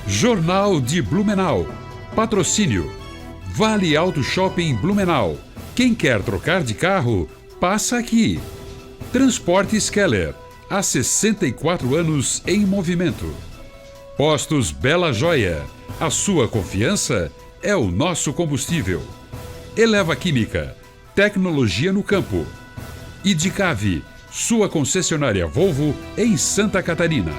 Jornal de Blumenau. Patrocínio. Vale Auto Shopping Blumenau. Quem quer trocar de carro, passa aqui. Transportes Keller. Há 64 anos em movimento. Postos Bela Joia. A sua confiança é o nosso combustível. Eleva Química. Tecnologia no campo. Idicave. Sua concessionária Volvo em Santa Catarina.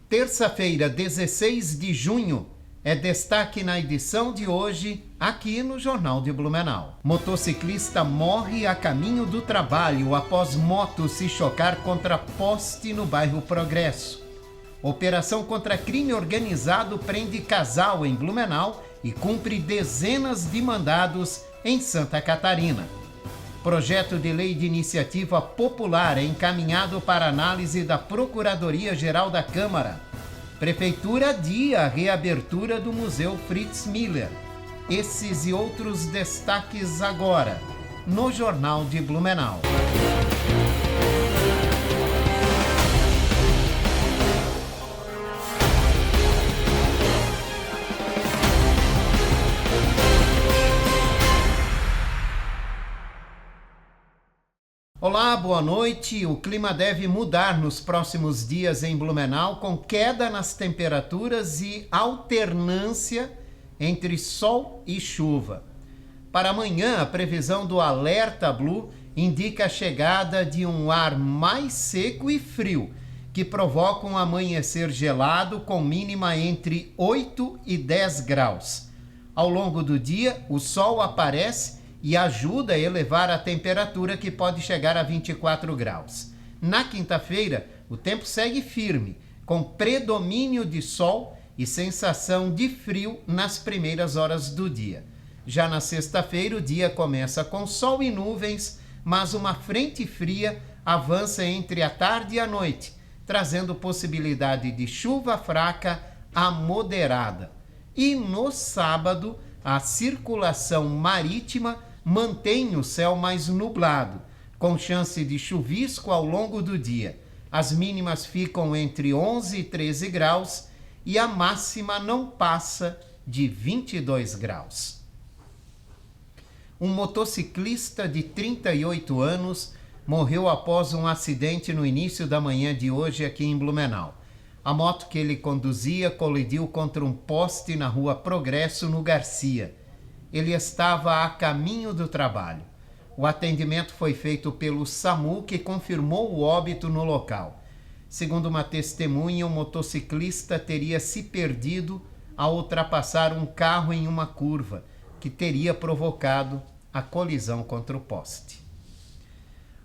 Terça-feira, 16 de junho, é destaque na edição de hoje, aqui no Jornal de Blumenau. Motociclista morre a caminho do trabalho após moto se chocar contra poste no bairro Progresso. Operação contra crime organizado prende casal em Blumenau e cumpre dezenas de mandados em Santa Catarina. Projeto de lei de iniciativa popular é encaminhado para análise da Procuradoria-Geral da Câmara. Prefeitura adia a reabertura do Museu Fritz Miller. Esses e outros destaques agora, no Jornal de Blumenau. Olá, boa noite. O clima deve mudar nos próximos dias em Blumenau, com queda nas temperaturas e alternância entre sol e chuva. Para amanhã, a previsão do Alerta Blue indica a chegada de um ar mais seco e frio, que provoca um amanhecer gelado com mínima entre 8 e 10 graus. Ao longo do dia, o sol aparece e ajuda a elevar a temperatura, que pode chegar a 24 graus. Na quinta-feira, o tempo segue firme, com predomínio de sol e sensação de frio nas primeiras horas do dia. Já na sexta-feira, o dia começa com sol e nuvens, mas uma frente fria avança entre a tarde e a noite, trazendo possibilidade de chuva fraca a moderada. E no sábado, a circulação marítima mantém o céu mais nublado, com chance de chuvisco ao longo do dia. As mínimas ficam entre 11 e 13 graus e a máxima não passa de 22 graus. Um motociclista de 38 anos morreu após um acidente no início da manhã de hoje aqui em Blumenau. A moto que ele conduzia colidiu contra um poste na rua Progresso, no Garcia. Ele estava a caminho do trabalho. O atendimento foi feito pelo SAMU, que confirmou o óbito no local. Segundo uma testemunha, o motociclista teria se perdido ao ultrapassar um carro em uma curva, que teria provocado a colisão contra o poste.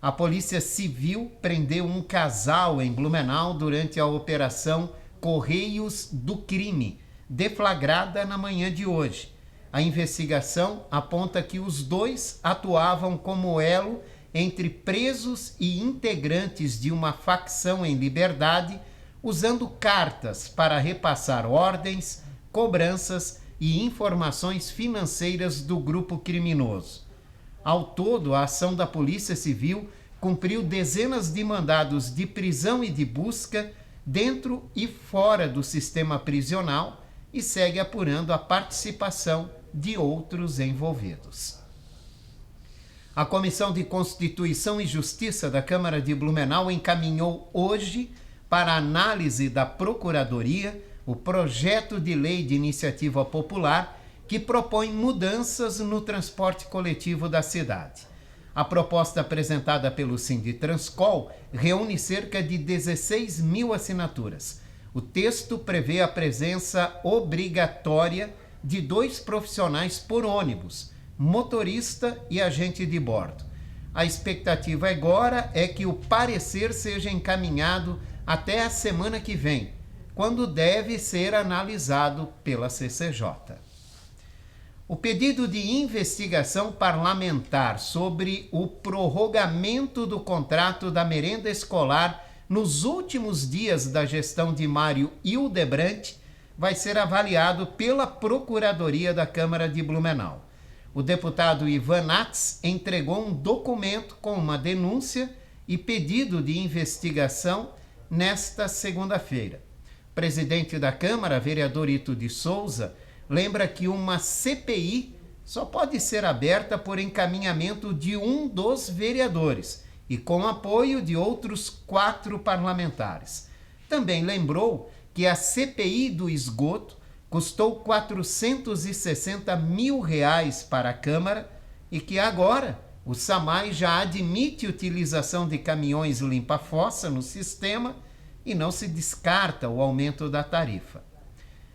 A Polícia Civil prendeu um casal em Blumenau durante a operação Correios do Crime, deflagrada na manhã de hoje. A investigação aponta que os dois atuavam como elo entre presos e integrantes de uma facção em liberdade, usando cartas para repassar ordens, cobranças e informações financeiras do grupo criminoso. Ao todo, a ação da Polícia Civil cumpriu dezenas de mandados de prisão e de busca dentro e fora do sistema prisional e segue apurando a participação de outros envolvidos. A Comissão de Constituição e Justiça da Câmara de Blumenau encaminhou hoje para análise da Procuradoria o projeto de lei de iniciativa popular que propõe mudanças no transporte coletivo da cidade. A proposta apresentada pelo Sinditranscol reúne cerca de 16 mil assinaturas. O texto prevê a presença obrigatória de 2 profissionais por ônibus, motorista e agente de bordo. A expectativa agora é que o parecer seja encaminhado até a semana que vem, quando deve ser analisado pela CCJ. O pedido de investigação parlamentar sobre o prorrogamento do contrato da merenda escolar nos últimos dias da gestão de Mário Hildebrandt vai ser avaliado pela Procuradoria da Câmara de Blumenau. O deputado Ivan Nats entregou um documento com uma denúncia e pedido de investigação nesta segunda-feira. O presidente da Câmara, vereador Ito de Souza, lembra que uma CPI só pode ser aberta por encaminhamento de um dos vereadores e com apoio de outros 4 parlamentares. Também lembrou que a CPI do esgoto custou R$ 460 mil para a Câmara e que agora o SAMAI já admite utilização de caminhões limpa-fossa no sistema e não se descarta o aumento da tarifa.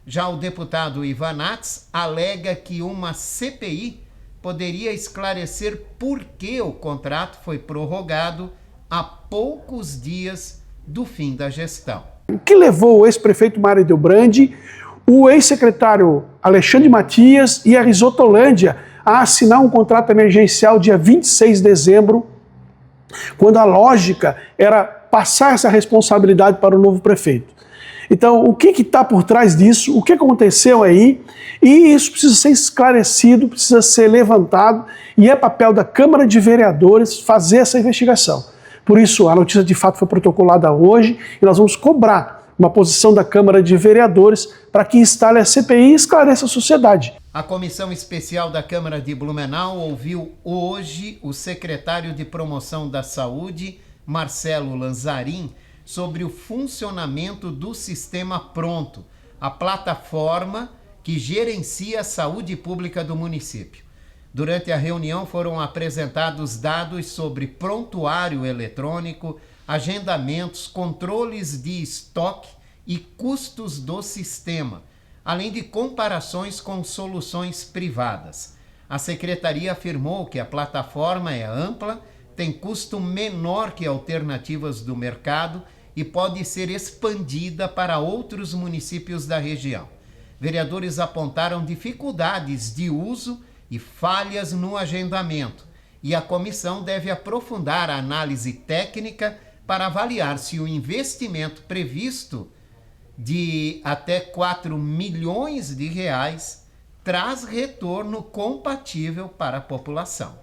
Já o deputado Ivan Nats alega que uma CPI poderia esclarecer por que o contrato foi prorrogado a poucos dias do fim da gestão. O que levou o ex-prefeito Mário Delbrandi, o ex-secretário Alexandre Matias e a Risotolândia a assinar um contrato emergencial dia 26 de dezembro, quando a lógica era passar essa responsabilidade para o novo prefeito. Então, o que está por trás disso? O que aconteceu aí? E isso precisa ser esclarecido, precisa ser levantado, e é papel da Câmara de Vereadores fazer essa investigação. Por isso, a notícia de fato foi protocolada hoje e nós vamos cobrar uma posição da Câmara de Vereadores para que instale a CPI e esclareça a sociedade. A Comissão Especial da Câmara de Blumenau ouviu hoje o secretário de Promoção da Saúde, Marcelo Lanzarin, sobre o funcionamento do Sistema Pronto, a plataforma que gerencia a saúde pública do município. Durante a reunião foram apresentados dados sobre prontuário eletrônico, agendamentos, controles de estoque e custos do sistema, além de comparações com soluções privadas. A secretaria afirmou que a plataforma é ampla, tem custo menor que alternativas do mercado e pode ser expandida para outros municípios da região. Vereadores apontaram dificuldades de uso e falhas no agendamento, e a comissão deve aprofundar a análise técnica para avaliar se o investimento previsto de até 4 milhões de reais traz retorno compatível para a população.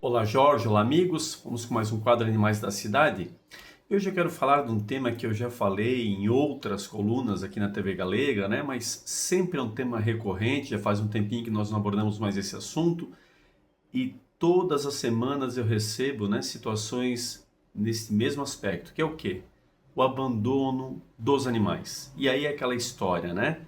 Olá Jorge, olá amigos, vamos com mais um quadro Animais da Cidade. Hoje eu quero falar de um tema que eu já falei em outras colunas aqui na TV Galega, né? Mas sempre é um tema recorrente, já faz um tempinho que nós não abordamos mais esse assunto e todas as semanas eu recebo, né, situações nesse mesmo aspecto, que é o quê? O abandono dos animais. E aí é aquela história, né?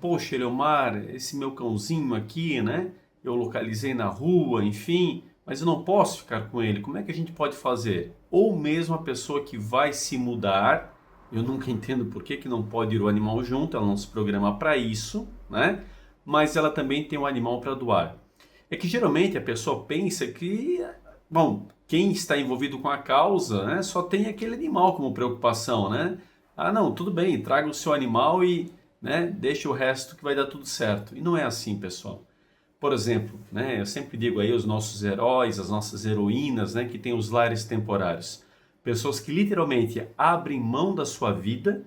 Poxa, Eleomar, esse meu cãozinho aqui, né? Eu localizei na rua, enfim, mas eu não posso ficar com ele. Como é que a gente pode fazer? Ou mesmo a pessoa que vai se mudar, eu nunca entendo por que não pode ir o animal junto, ela não se programa para isso, né? Mas ela também tem um animal para doar. É que geralmente a pessoa pensa que, bom, quem está envolvido com a causa, né, só tem aquele animal como preocupação, né? Ah, não, tudo bem, traga o seu animal e, né, deixa o resto que vai dar tudo certo. E não é assim, pessoal. Por exemplo, né, eu sempre digo aí os nossos heróis, as nossas heroínas, né, que têm os lares temporários. Pessoas que literalmente abrem mão da sua vida,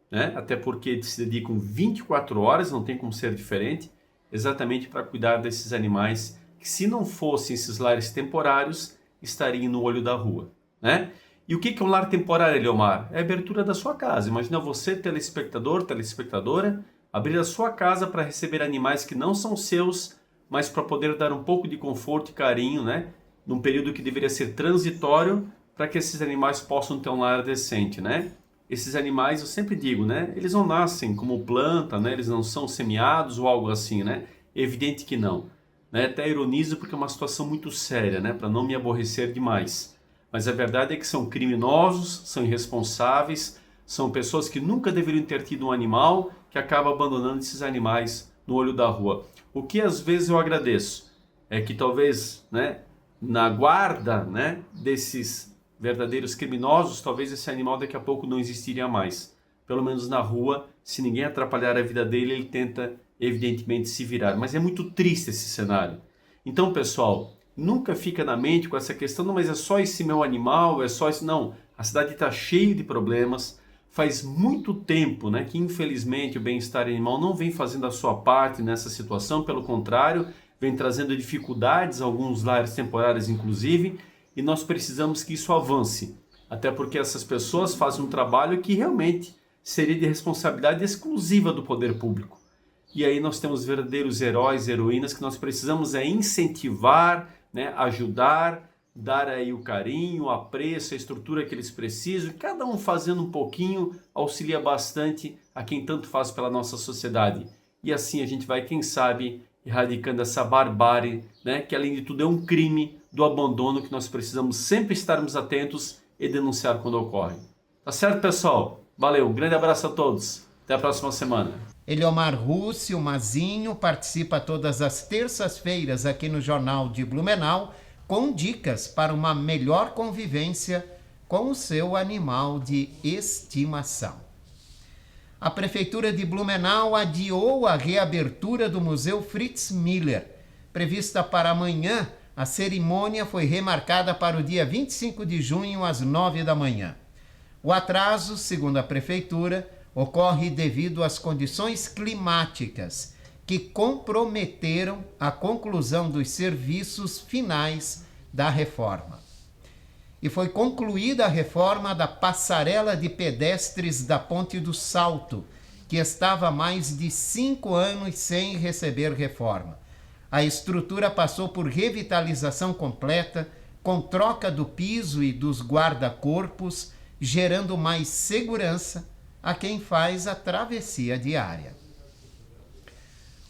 né, até porque se dedicam 24 horas, não tem como ser diferente, exatamente para cuidar desses animais que, se não fossem esses lares temporários, estariam no olho da rua, né? E o que é um lar temporário, Eleomar? É a abertura da sua casa. Imagina você, telespectador, telespectadora, abrir a sua casa para receber animais que não são seus, mas para poder dar um pouco de conforto e carinho, né? Num período que deveria ser transitório, para que esses animais possam ter um lar decente, né? Esses animais, eu sempre digo, né? Eles não nascem como planta, né? Eles não são semeados ou algo assim, né? Evidente que não. Né? Até ironizo porque é uma situação muito séria, né? Para não me aborrecer demais. Mas a verdade é que são criminosos, são irresponsáveis, são pessoas que nunca deveriam ter tido um animal, que acabam abandonando esses animais no olho da rua. O que às vezes eu agradeço é que talvez, né, na guarda, né, desses verdadeiros criminosos, talvez esse animal daqui a pouco não existiria mais. Pelo menos na rua, se ninguém atrapalhar a vida dele, ele tenta evidentemente se virar. Mas é muito triste esse cenário. Então, pessoal, nunca fica na mente com essa questão, não, mas é só esse meu animal, é só esse... Não, a cidade está cheia de problemas. Faz muito tempo, né, que infelizmente o bem-estar animal não vem fazendo a sua parte nessa situação, pelo contrário, vem trazendo dificuldades a alguns lares temporários inclusive, e nós precisamos que isso avance, até porque essas pessoas fazem um trabalho que realmente seria de responsabilidade exclusiva do poder público. E aí nós temos verdadeiros heróis, heroínas que nós precisamos incentivar, né, ajudar, dar aí o carinho, o apreço, a estrutura que eles precisam. Cada um fazendo um pouquinho auxilia bastante a quem tanto faz pela nossa sociedade. E assim a gente vai, quem sabe, erradicando essa barbárie, né, que além de tudo é um crime do abandono que nós precisamos sempre estarmos atentos e denunciar quando ocorre. Tá certo, pessoal? Valeu, um grande abraço a todos. Até a próxima semana. Eliomar Russi, o Mazinho, participa todas as terças-feiras aqui no Jornal de Blumenau com dicas para uma melhor convivência com o seu animal de estimação. A Prefeitura de Blumenau adiou a reabertura do Museu Fritz Miller. Prevista para amanhã, a cerimônia foi remarcada para o dia 25 de junho, às 9 da manhã. O atraso, segundo a Prefeitura, ocorre devido às condições climáticas que comprometeram a conclusão dos serviços finais da reforma. E foi concluída a reforma da passarela de pedestres da Ponte do Salto, que estava há mais de 5 anos sem receber reforma. A estrutura passou por revitalização completa, com troca do piso e dos guarda-corpos, gerando mais segurança a quem faz a travessia diária.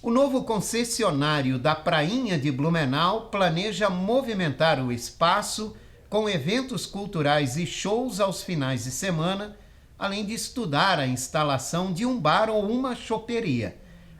O novo concessionário da Prainha de Blumenau planeja movimentar o espaço com eventos culturais e shows aos finais de semana, além de estudar a instalação de um bar ou uma choperia.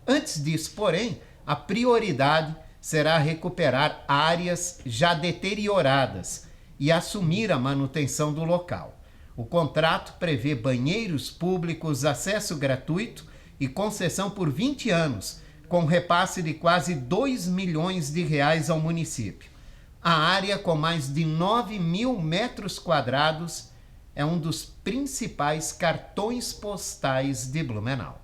Antes disso, porém, a prioridade será recuperar áreas já deterioradas e assumir a manutenção do local. O contrato prevê banheiros públicos, acesso gratuito e concessão por 20 anos, com repasse de quase 2 milhões de reais ao município. A área, com mais de 9.000 metros quadrados, é um dos principais cartões postais de Blumenau.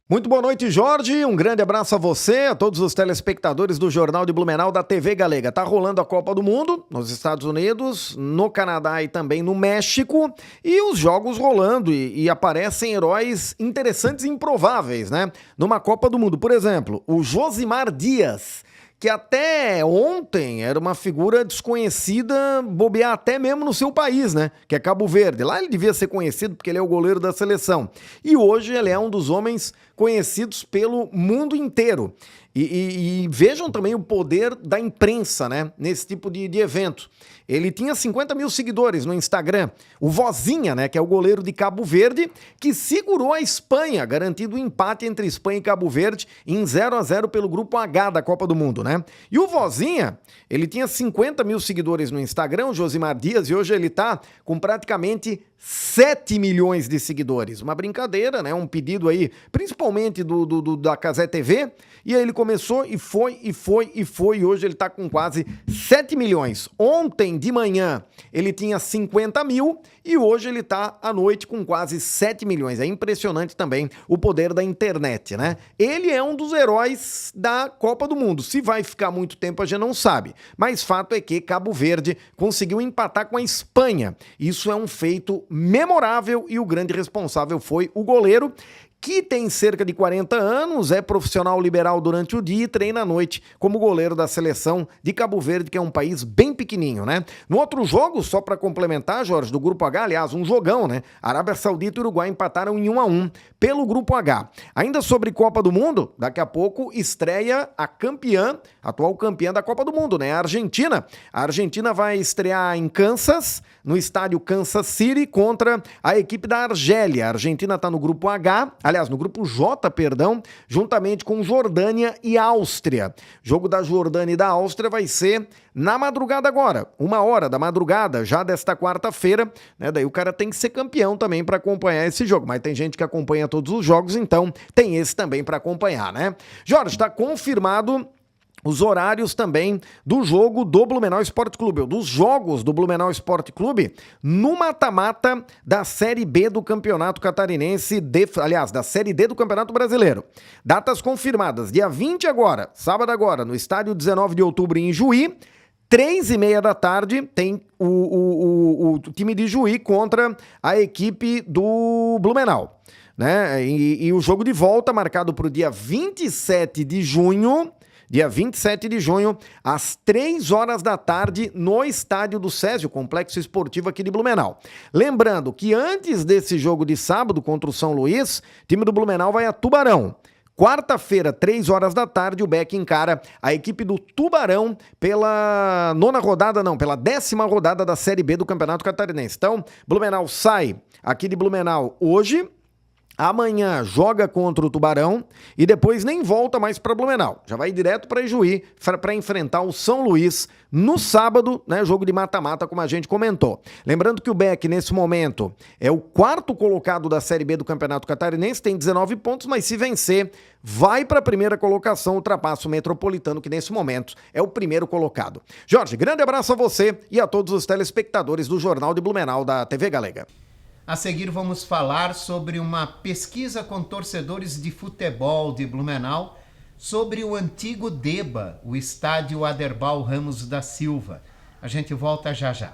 Muito boa noite, Jorge. Um grande abraço a você, a todos os telespectadores do Jornal de Blumenau da TV Galega. Tá rolando a Copa do Mundo nos Estados Unidos, no Canadá e também no México, e os jogos rolando e aparecem heróis interessantes e improváveis, né? Numa Copa do Mundo, por exemplo, o Josimar Dias, que até ontem era uma figura desconhecida, bobear até mesmo no seu país, né? Que é Cabo Verde. Lá ele devia ser conhecido porque ele é o goleiro da seleção. E hoje ele é um dos homens conhecidos pelo mundo inteiro. E vejam também o poder da imprensa, né? Nesse tipo de evento. Ele tinha 50 mil seguidores no Instagram. O Vozinha, né? Que é o goleiro de Cabo Verde, que segurou a Espanha, garantindo o empate entre Espanha e Cabo Verde em 0-0 pelo Grupo H da Copa do Mundo, né? E o Vozinha, ele tinha 50 mil seguidores no Instagram, o Josimar Dias, e hoje ele tá com praticamente 7 milhões de seguidores. Uma brincadeira, né? Um pedido aí, principalmente da Cazé TV. E aí ele começou e foi. E hoje ele tá com quase 7 milhões. Ontem de manhã ele tinha 50 mil e hoje ele tá à noite com quase 7 milhões. É impressionante também o poder da internet, né? Ele é um dos heróis da Copa do Mundo. Se vai ficar muito tempo a gente não sabe. Mas fato é que Cabo Verde conseguiu empatar com a Espanha. Isso é um feito memorável e o grande responsável foi o goleiro, que tem cerca de 40 anos, é profissional liberal durante o dia e treina à noite como goleiro da seleção de Cabo Verde, que é um país bem pequenininho, né? No outro jogo, só para complementar, Jorge, do Grupo H, aliás, um jogão, né? Arábia Saudita e Uruguai empataram em 1-1 pelo Grupo H. Ainda sobre Copa do Mundo, daqui a pouco estreia a campeã, atual campeã da Copa do Mundo, né? A Argentina. A Argentina vai estrear em Kansas, no estádio Kansas City, contra a equipe da Argélia. A Argentina está no Grupo H, aliás, no Grupo J, perdão, juntamente com Jordânia e Áustria. O jogo da Jordânia e da Áustria vai ser na madrugada agora, 1h da madrugada, já desta quarta-feira, né? Daí o cara tem que ser campeão também para acompanhar esse jogo, mas tem gente que acompanha todos os jogos, então tem esse também para acompanhar, né? Jorge, está confirmado os horários também do jogo do Blumenau Esporte Clube, ou dos jogos do Blumenau Esporte Clube no mata-mata da Série B do Campeonato Catarinense, da Série D do Campeonato Brasileiro. Datas confirmadas, dia 20 agora, sábado agora, no estádio 19 de outubro em Juí, 3h30 da tarde, tem o time de Juí contra a equipe do Blumenau, né? E o jogo de volta marcado para o dia 27 de junho, às 3h da tarde, no estádio do Césio, Complexo Esportivo aqui de Blumenau. Lembrando que antes desse jogo de sábado contra o São Luís, o time do Blumenau vai a Tubarão. Quarta-feira, 3h da tarde, o Beck encara a equipe do Tubarão pela 10ª rodada da Série B do Campeonato Catarinense. Então, Blumenau sai aqui de Blumenau hoje, amanhã joga contra o Tubarão e depois nem volta mais para Blumenau. Já vai direto para Ijuí para enfrentar o São Luís no sábado, né? Jogo de mata-mata, como a gente comentou. Lembrando que o Beck, nesse momento, é o 4º colocado da Série B do Campeonato Catarinense, tem 19 pontos, mas se vencer, vai para a primeira colocação, ultrapassa o Metropolitano, que nesse momento é o primeiro colocado. Jorge, grande abraço a você e a todos os telespectadores do Jornal de Blumenau da TV Galega. A seguir vamos falar sobre uma pesquisa com torcedores de futebol de Blumenau sobre o antigo Deba, o estádio Aderbal Ramos da Silva. A gente volta já já.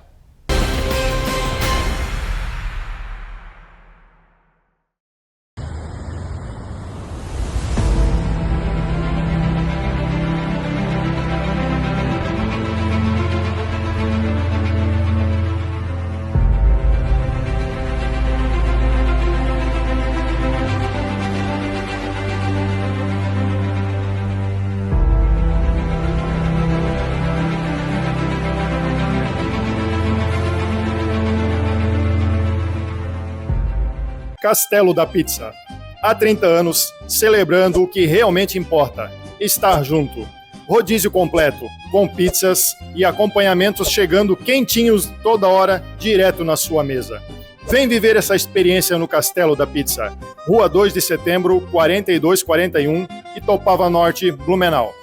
Castelo da Pizza. Há 30 anos, celebrando o que realmente importa, estar junto. Rodízio completo, com pizzas e acompanhamentos chegando quentinhos toda hora, direto na sua mesa. Vem viver essa experiência no Castelo da Pizza. Rua 2 de Setembro, 4241, Itopava Norte, Blumenau.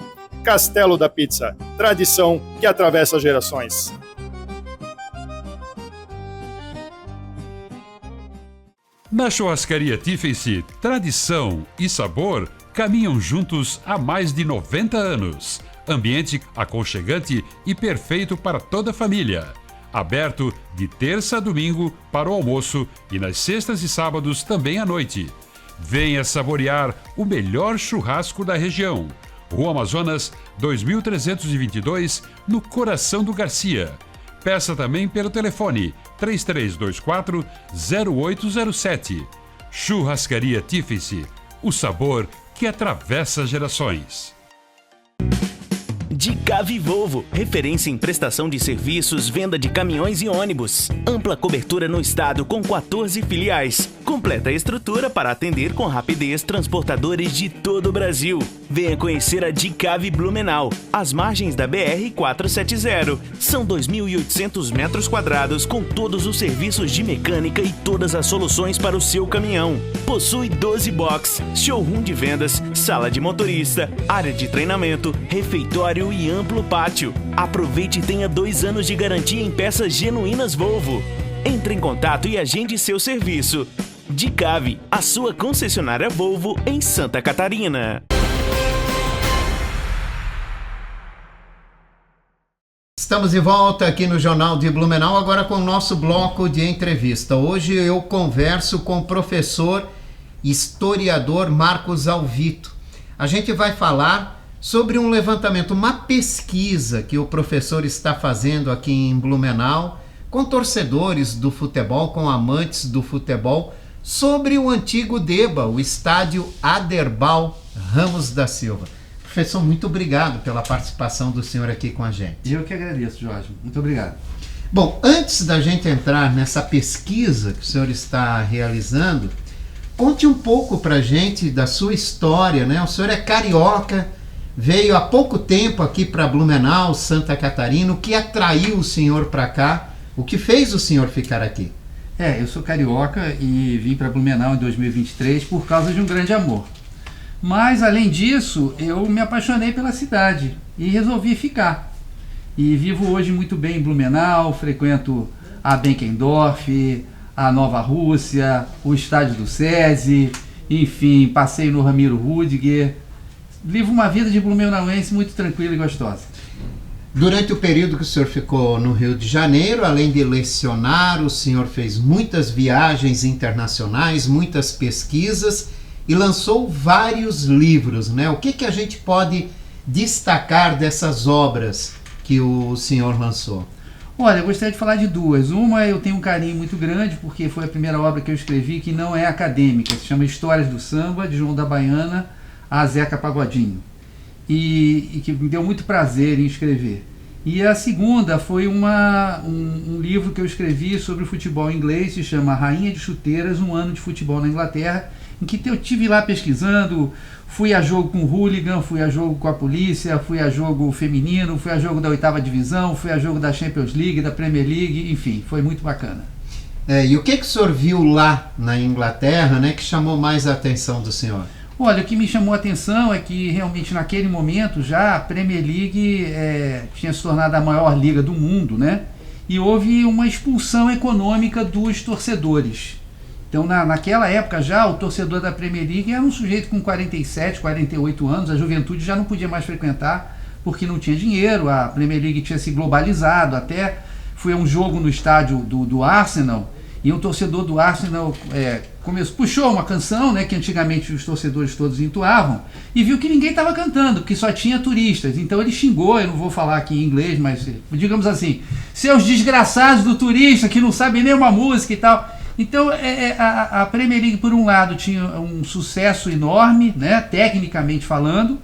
Castelo da Pizza, tradição que atravessa gerações. Na churrascaria Tiffany, tradição e sabor caminham juntos há mais de 90 anos. Ambiente aconchegante e perfeito para toda a família. Aberto de terça a domingo para o almoço e nas sextas e sábados também à noite. Venha saborear o melhor churrasco da região. Rua Amazonas 2322, no coração do Garcia. Peça também pelo telefone 3324-0807. Churrascaria Tiffany, o sabor que atravessa gerações. Dicave Volvo, referência em prestação de serviços, venda de caminhões e ônibus. Ampla cobertura no estado com 14 filiais. Completa estrutura para atender com rapidez transportadores de todo o Brasil. Venha conhecer a Dicave Blumenau, às margens da BR-470. São 2.800 metros quadrados com todos os serviços de mecânica e todas as soluções para o seu caminhão. Possui 12 box, showroom de vendas, sala de motorista, área de treinamento, refeitório e amplo pátio. Aproveite e tenha 2 anos de garantia em peças genuínas Volvo. Entre em contato e agende seu serviço. Dicave, a sua concessionária Volvo em Santa Catarina. Estamos de volta aqui no Jornal de Blumenau, agora com o nosso bloco de entrevista. Hoje eu converso com o professor historiador Marcos Alvito. A gente vai falar sobre um levantamento, uma pesquisa que o professor está fazendo aqui em Blumenau, com torcedores do futebol, com amantes do futebol, sobre o antigo Deba, o estádio Aderbal Ramos da Silva. Professor, muito obrigado pela participação do senhor aqui com a gente. Eu que agradeço, Jorge. Muito obrigado. Bom, antes da gente entrar nessa pesquisa que o senhor está realizando, conte um pouco pra gente da sua história, né? O senhor é carioca, veio há pouco tempo aqui para Blumenau, Santa Catarina. O que atraiu o senhor para cá? O que fez o senhor ficar aqui? Eu sou carioca e vim para Blumenau em 2023 por causa de um grande amor. Mas, além disso, eu me apaixonei pela cidade e resolvi ficar. E vivo hoje muito bem em Blumenau, frequento a Benkendorf, a Nova Rússia, o estádio do SESI, enfim, passei no Ramiro Rudiger. Vivo uma vida de blumenauense muito tranquila e gostosa. Durante o período que o senhor ficou no Rio de Janeiro, além de lecionar, o senhor fez muitas viagens internacionais, muitas pesquisas e lançou vários livros, né? O que a gente pode destacar dessas obras que o senhor lançou? Olha, eu gostaria de falar de duas. Uma eu tenho um carinho muito grande, porque foi a primeira obra que eu escrevi que não é acadêmica, se chama Histórias do Samba, de João da Baiana a Zeca Pagodinho. E que me deu muito prazer em escrever. E a segunda foi um livro que eu escrevi sobre o futebol inglês, se chama Rainha de Chuteiras, um ano de futebol na Inglaterra, em que eu estive lá pesquisando, fui a jogo com o Hooligan, fui a jogo com a polícia, fui a jogo feminino, fui a jogo da 8ª divisão, fui a jogo da Champions League, da Premier League, enfim, foi muito bacana. E o que o senhor viu lá na Inglaterra, né, que chamou mais a atenção do senhor? Olha, o que me chamou a atenção é que realmente naquele momento já a Premier League tinha se tornado a maior liga do mundo, né? E houve uma expulsão econômica dos torcedores. Então naquela época já o torcedor da Premier League era um sujeito com 47, 48 anos, a juventude já não podia mais frequentar porque não tinha dinheiro, a Premier League tinha se globalizado, até fui a um jogo no estádio do Arsenal e um torcedor do Arsenal puxou uma canção, né, que antigamente os torcedores todos entoavam, e viu que ninguém estava cantando, porque só tinha turistas. Então ele xingou, eu não vou falar aqui em inglês, mas digamos assim, seus desgraçados do turista que não sabem nem uma música e tal. Então a Premier League, por um lado, tinha um sucesso enorme, né, tecnicamente falando,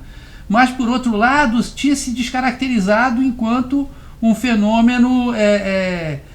mas por outro lado tinha se descaracterizado enquanto um fenômeno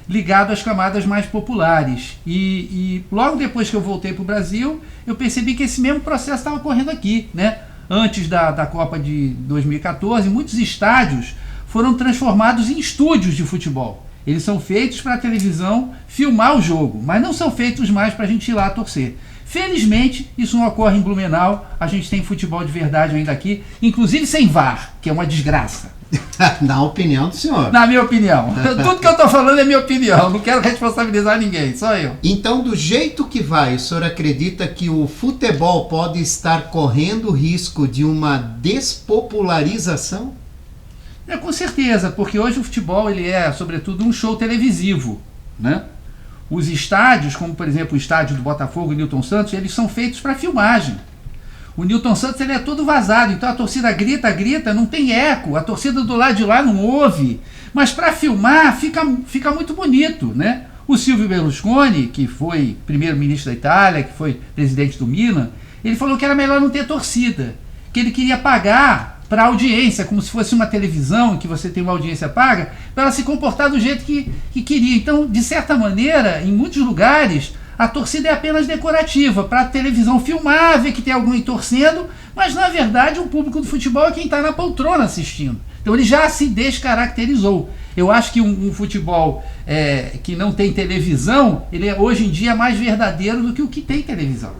ligado às camadas mais populares. E logo depois que eu voltei para o Brasil, eu percebi que esse mesmo processo estava ocorrendo aqui, né? Antes da Copa de 2014, muitos estádios foram transformados em estúdios de futebol. Eles são feitos para a televisão filmar o jogo, mas não são feitos mais para a gente ir lá torcer. Felizmente, isso não ocorre em Blumenau, a gente tem futebol de verdade ainda aqui, inclusive sem VAR, que é uma desgraça. Na opinião do senhor. Na minha opinião. Tudo que eu estou falando é minha opinião, não quero responsabilizar ninguém, só eu. Então, do jeito que vai, o senhor acredita que o futebol pode estar correndo risco de uma despopularização? Com certeza, porque hoje o futebol ele é, sobretudo, um show televisivo, né? Os estádios, como por exemplo o estádio do Botafogo e Newton Santos, eles são feitos para filmagem. O Newton Santos ele é todo vazado, então a torcida grita, não tem eco, a torcida do lado de lá não ouve, mas para filmar fica muito bonito, né? O Silvio Berlusconi, que foi primeiro-ministro da Itália, que foi presidente do Milan, ele falou que era melhor não ter torcida, que ele queria pagar para a audiência, como se fosse uma televisão, que você tem uma audiência paga, para ela se comportar do jeito que queria. Então, de certa maneira, em muitos lugares, a torcida é apenas decorativa, para a televisão filmar, ver que tem alguém torcendo, mas na verdade o público do futebol é quem está na poltrona assistindo. Então ele já se descaracterizou. Eu acho que um futebol que não tem televisão, ele é hoje em dia mais verdadeiro do que o que tem televisão.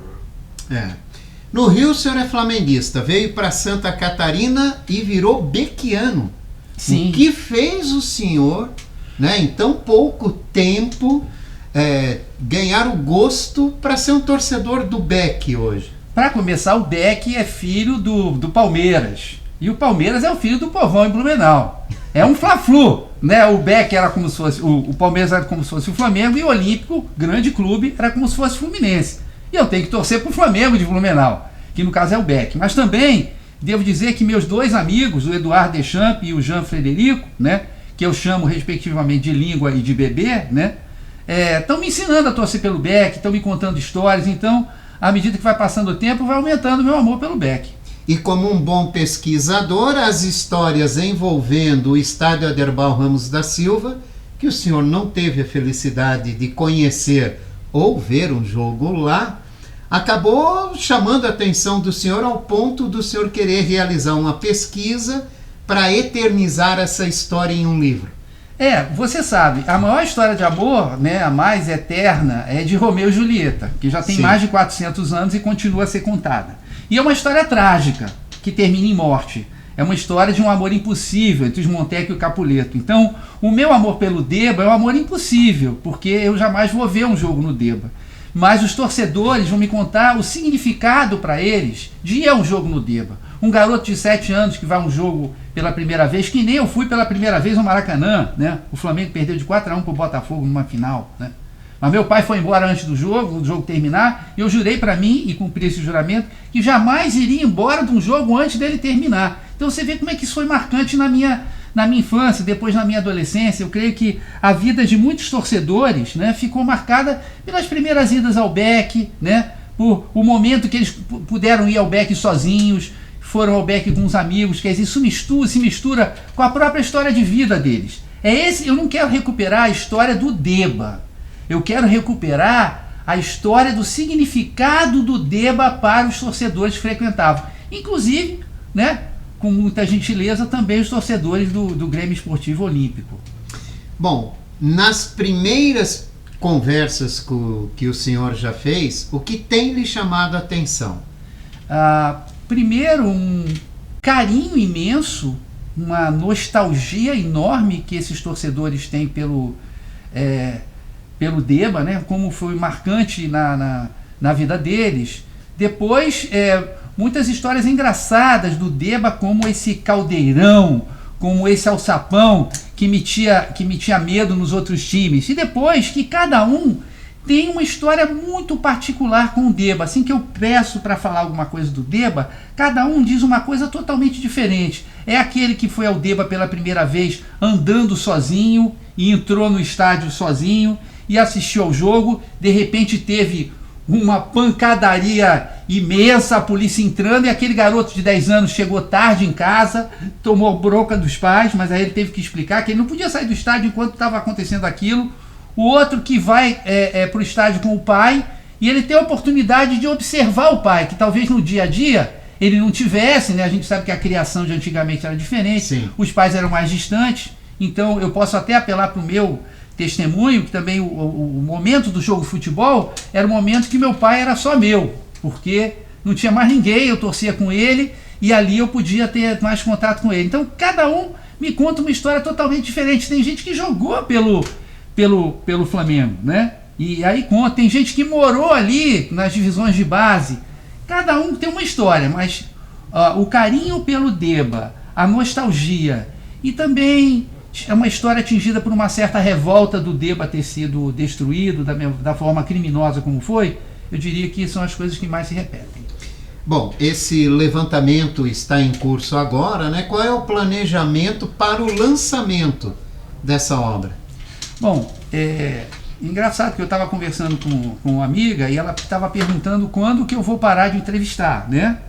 No Rio o senhor é flamenguista, veio para Santa Catarina e virou bequiano. Sim. O que fez o senhor, né, em tão pouco tempo, ganhar o gosto para ser um torcedor do Beck hoje? Para começar, o Beck é filho do Palmeiras. E o Palmeiras é o filho do povão em Blumenau. É um fla-flu, né? O Beck era como se fosse... O Palmeiras era como se fosse o Flamengo e o Olímpico, grande clube, era como se fosse o Fluminense. E eu tenho que torcer para o Flamengo de Blumenau, que no caso é o Beck. Mas também devo dizer que meus dois amigos, o Eduardo Deschamps e o Jean Frederico, né, que eu chamo respectivamente de língua e de bebê, né, estão me ensinando a torcer pelo Beck, estão me contando histórias. Então, à medida que vai passando o tempo, vai aumentando o meu amor pelo Beck. E como um bom pesquisador, as histórias envolvendo o estádio Aderbal Ramos da Silva, que o senhor não teve a felicidade de conhecer ou ver um jogo lá, acabou chamando a atenção do senhor ao ponto do senhor querer realizar uma pesquisa para eternizar essa história em um livro. Você sabe, a maior história de amor, né, a mais eterna, é de Romeu e Julieta, que já tem Sim. mais de 400 anos e continua a ser contada. E é uma história trágica, que termina em morte. É uma história de um amor impossível entre os Montecchio e o Capuleto. Então, o meu amor pelo Deba é um amor impossível, porque eu jamais vou ver um jogo no Deba. Mas os torcedores vão me contar o significado para eles de ir a um jogo no Deba. Um garoto de 7 anos que vai a um jogo pela primeira vez, que nem eu fui pela primeira vez no Maracanã, né? O Flamengo perdeu de 4-1 pro Botafogo numa final, né? Mas meu pai foi embora antes do jogo terminar, e eu jurei para mim, e cumpri esse juramento, que jamais iria embora de um jogo antes dele terminar. Então você vê como é que isso foi marcante na minha infância, depois na minha adolescência. Eu creio que a vida de muitos torcedores, né, ficou marcada pelas primeiras idas ao Beck, né, por o momento que eles puderam ir ao Beck sozinhos, foram ao Beck com os amigos. Quer dizer, isso se mistura com a própria história de vida deles. Eu não quero recuperar a história do Deba. Eu quero recuperar a história do significado do Deba para os torcedores que frequentavam. Inclusive, né, com muita gentileza, também os torcedores do Grêmio Esportivo Olímpico. Bom, nas primeiras conversas que o senhor já fez, o que tem lhe chamado a atenção? Primeiro, um carinho imenso, uma nostalgia enorme que esses torcedores têm pelo Deba, né? Como foi marcante na vida deles. Depois, muitas histórias engraçadas do Deba, como esse caldeirão, como esse alçapão que metia medo nos outros times. E depois que cada um tem uma história muito particular com o Deba. Assim que eu peço para falar alguma coisa do Deba, cada um diz uma coisa totalmente diferente. É aquele que foi ao Deba pela primeira vez andando sozinho e entrou no estádio sozinho e assistiu ao jogo. De repente teve uma pancadaria imensa, a polícia entrando, e aquele garoto de 10 anos chegou tarde em casa, tomou bronca dos pais, mas aí ele teve que explicar que ele não podia sair do estádio enquanto estava acontecendo aquilo. O outro que vai para o estádio com o pai, e ele tem a oportunidade de observar o pai, que talvez no dia a dia ele não tivesse, né? A gente sabe que a criação de antigamente era diferente. Sim. Os pais eram mais distantes, então eu posso até apelar para o meu testemunho, que também o momento do jogo de futebol era o momento que meu pai era só meu, porque não tinha mais ninguém, eu torcia com ele, e ali eu podia ter mais contato com ele. Então cada um me conta uma história totalmente diferente. Tem gente que jogou pelo Flamengo, né? E aí conta, tem gente que morou ali nas divisões de base. Cada um tem uma história, mas o carinho pelo Deba, a nostalgia, e também é uma história atingida por uma certa revolta do Deba ter sido destruído da forma criminosa como foi. Eu diria que são as coisas que mais se repetem. Bom, esse levantamento está em curso agora, né? Qual é o planejamento para o lançamento dessa obra? Bom, engraçado que eu estava conversando com uma amiga e ela estava perguntando quando que eu vou parar de entrevistar, né?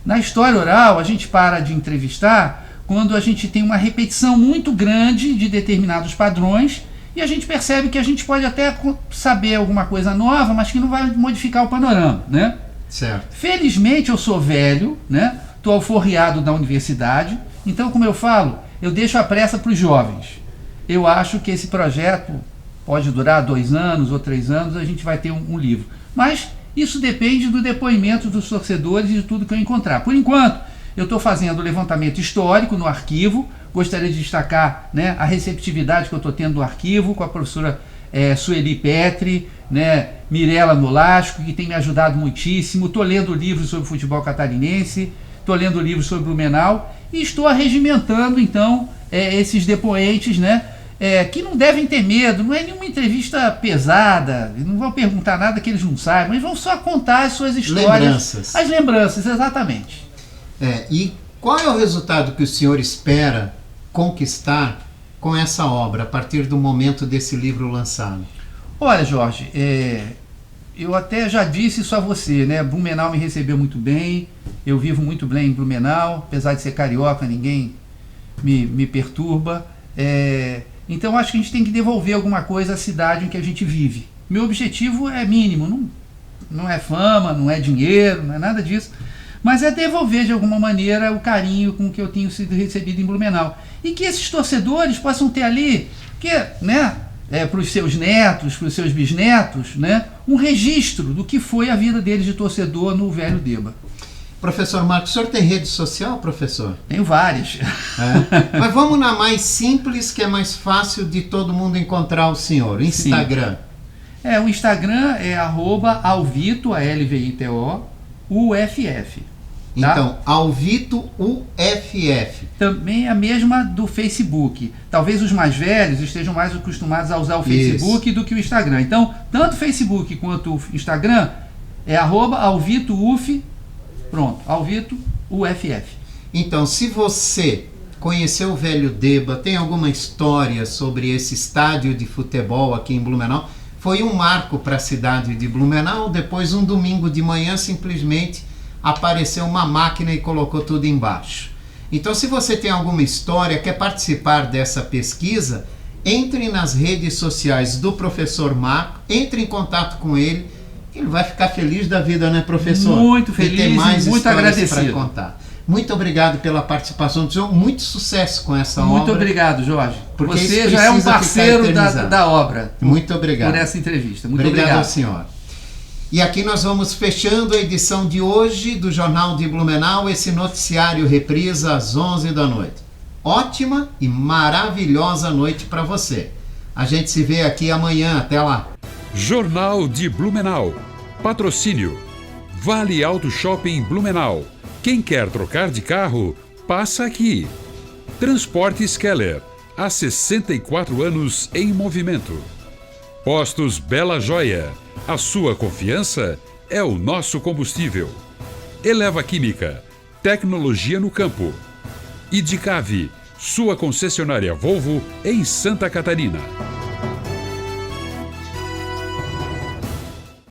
Na história oral, a gente para de entrevistar quando a gente tem uma repetição muito grande de determinados padrões e a gente percebe que a gente pode até saber alguma coisa nova, mas que não vai modificar o panorama, né? Certo. Felizmente eu sou velho, né? Estou alforriado da universidade, então, como eu falo, eu deixo a pressa para os jovens. Eu acho que esse projeto pode durar 2 anos ou 3 anos, a gente vai ter um livro. Mas isso depende do depoimento dos torcedores e de tudo que eu encontrar. Por enquanto, eu estou fazendo o levantamento histórico no arquivo. Gostaria de destacar, né, a receptividade que eu estou tendo do arquivo com a professora Sueli Petri, né, Mirela Nolasco, que tem me ajudado muitíssimo. Estou lendo livros sobre futebol catarinense, estou lendo livros sobre Blumenau e estou arregimentando, então, esses depoentes, né, que não devem ter medo. Não é nenhuma entrevista pesada, não vão perguntar nada que eles não saibam, mas vão só contar as suas histórias. Lembranças. As lembranças, exatamente. E qual é o resultado que o senhor espera conquistar com essa obra, a partir do momento desse livro lançado? Olha, Jorge, eu até já disse isso a você, né? Blumenau me recebeu muito bem, eu vivo muito bem em Blumenau, apesar de ser carioca, ninguém me perturba. Então acho que a gente tem que devolver alguma coisa à cidade em que a gente vive. Meu objetivo é mínimo, não é fama, não é dinheiro, não é nada disso, mas é devolver de alguma maneira o carinho com que eu tenho sido recebido em Blumenau. E que esses torcedores possam ter ali porque, né, para os seus netos, para os seus bisnetos, né, um registro do que foi a vida deles de torcedor no Velho Deba. Professor Marcos, o senhor tem rede social, professor? Tenho várias. Mas vamos na mais simples, que é mais fácil de todo mundo encontrar o senhor. Instagram. Sim. O Instagram é @alvito, ALVITO, UFF. Tá? Então, Alvito UFF. Também é a mesma do Facebook. Talvez os mais velhos estejam mais acostumados a usar o Facebook do que o Instagram. Então, tanto o Facebook quanto o Instagram é @alvitouf, pronto, Alvito UFF. Então, se você conheceu o Velho Deba, tem alguma história sobre esse estádio de futebol aqui em Blumenau, foi um marco para a cidade de Blumenau. Depois, um domingo de manhã, simplesmente apareceu uma máquina e colocou tudo embaixo. Então, se você tem alguma história, quer participar dessa pesquisa, entre nas redes sociais do professor Marco, entre em contato com ele, ele vai ficar feliz da vida, né, professor? Muito feliz e mais muito agradecido para contar. Muito obrigado pela participação do senhor, muito sucesso com essa obra. Muito obrigado, Jorge. Porque você já é um parceiro da obra. Muito obrigado. Por essa entrevista. Muito obrigado ao senhor. E aqui nós vamos fechando a edição de hoje do Jornal de Blumenau, esse noticiário reprisa às 11 da noite. Ótima e maravilhosa noite para você. A gente se vê aqui amanhã. Até lá. Jornal de Blumenau. Patrocínio. Vale Auto Shopping Blumenau. Quem quer trocar de carro, passa aqui. Transportes Keller. Há 64 anos em movimento. Postos Bela Joia. A sua confiança é o nosso combustível. Eleva Química. Tecnologia no campo. Idicave. Sua concessionária Volvo em Santa Catarina.